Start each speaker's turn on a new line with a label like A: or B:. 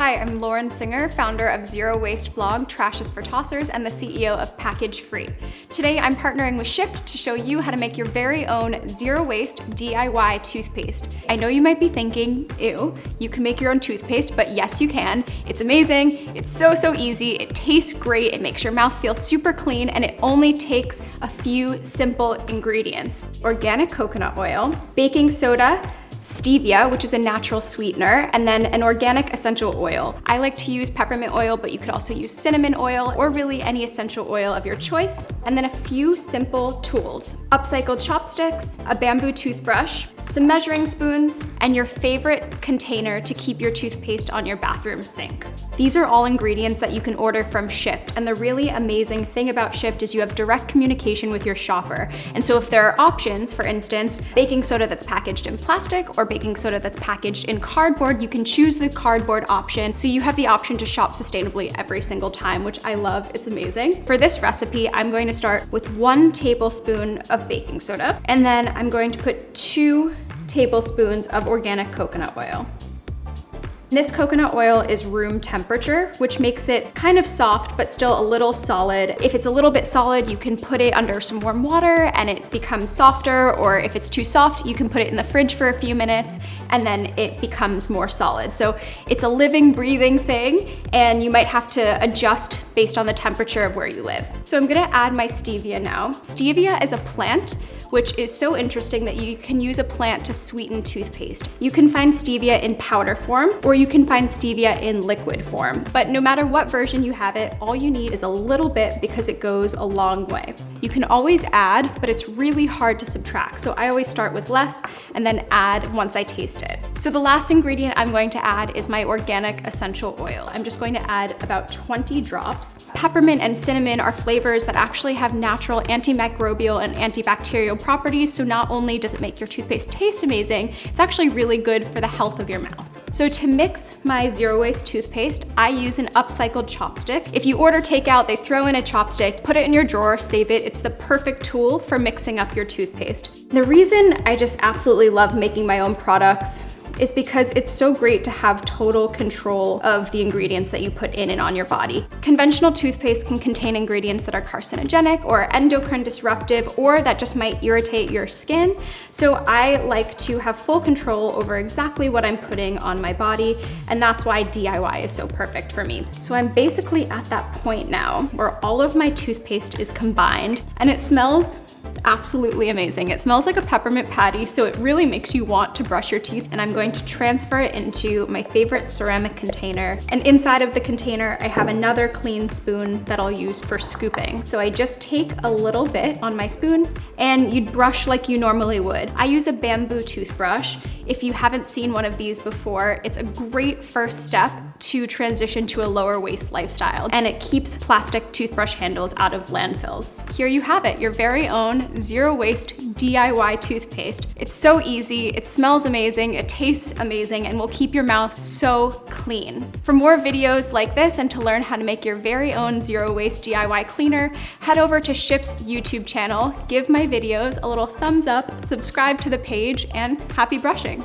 A: Hi, I'm Lauren Singer, founder of Zero Waste blog Trash is for Tossers and the CEO of Package Free. Today I'm partnering with Shipt to show you how to make your very own zero waste DIY toothpaste. I know you might be thinking, ew, you can make your own toothpaste, but yes you can. It's amazing, it's so easy, it tastes great, it makes your mouth feel super clean, and it only takes a few simple ingredients. Organic coconut oil, baking soda, stevia, which is a natural sweetener, and then an organic essential oil. I like to use peppermint oil, but you could also use cinnamon oil or really any essential oil of your choice. And then a few simple tools: upcycled chopsticks, a bamboo toothbrush, some measuring spoons, and your favorite container to keep your toothpaste on your bathroom sink. These are all ingredients that you can order from Shipt, and the really amazing thing about Shipt is you have direct communication with your shopper. And so if there are options, for instance, baking soda that's packaged in plastic or baking soda that's packaged in cardboard, you can choose the cardboard option, so you have the option to shop sustainably every single time, which I love. It's amazing. For this recipe, I'm going to start with 1 tablespoon of baking soda, and then I'm going to put 2 tablespoons of organic coconut oil. This coconut oil is room temperature, which makes it kind of soft, but still a little solid. If it's a little bit solid, you can put it under some warm water and it becomes softer, or if it's too soft, you can put it in the fridge for a few minutes and then it becomes more solid. So it's a living, breathing thing, and you might have to adjust based on the temperature of where you live. So I'm gonna add my stevia now. Stevia is a plant, which is so interesting that you can use a plant to sweeten toothpaste. You can find stevia in powder form, or you can find stevia in liquid form. But no matter what version you have it, all you need is a little bit because it goes a long way. You can always add, but it's really hard to subtract. So I always start with less and then add once I taste it. So the last ingredient I'm going to add is my organic essential oil. I'm just going to add about 20 drops. Peppermint and cinnamon are flavors that actually have natural antimicrobial and antibacterial properties. So not only does it make your toothpaste taste amazing, it's actually really good for the health of your mouth. So to mix my zero waste toothpaste, I use an upcycled chopstick. If you order takeout, they throw in a chopstick, put it in your drawer, save it. It's the perfect tool for mixing up your toothpaste. The reason I just absolutely love making my own products is because it's so great to have total control of the ingredients that you put in and on your body. Conventional toothpaste can contain ingredients that are carcinogenic or endocrine disruptive, or that just might irritate your skin. So I like to have full control over exactly what I'm putting on my body, and that's why DIY is so perfect for me. So I'm basically at that point now where all of my toothpaste is combined, and it smells absolutely amazing. It smells like a peppermint patty, so it really makes you want to brush your teeth, and I'm going to transfer it into my favorite ceramic container. And inside of the container, I have another clean spoon that I'll use for scooping. So I just take a little bit on my spoon and you'd brush like you normally would. I use a bamboo toothbrush. If you haven't seen one of these before, it's a great first step to transition to a lower waste lifestyle, and it keeps plastic toothbrush handles out of landfills. Here you have it, your very own zero waste DIY toothpaste. It's so easy, it smells amazing, it tastes amazing, and will keep your mouth so clean. For more videos like this and to learn how to make your very own zero waste DIY cleaner, head over to Shipt's YouTube channel, give my videos a little thumbs up, subscribe to the page, and happy brushing.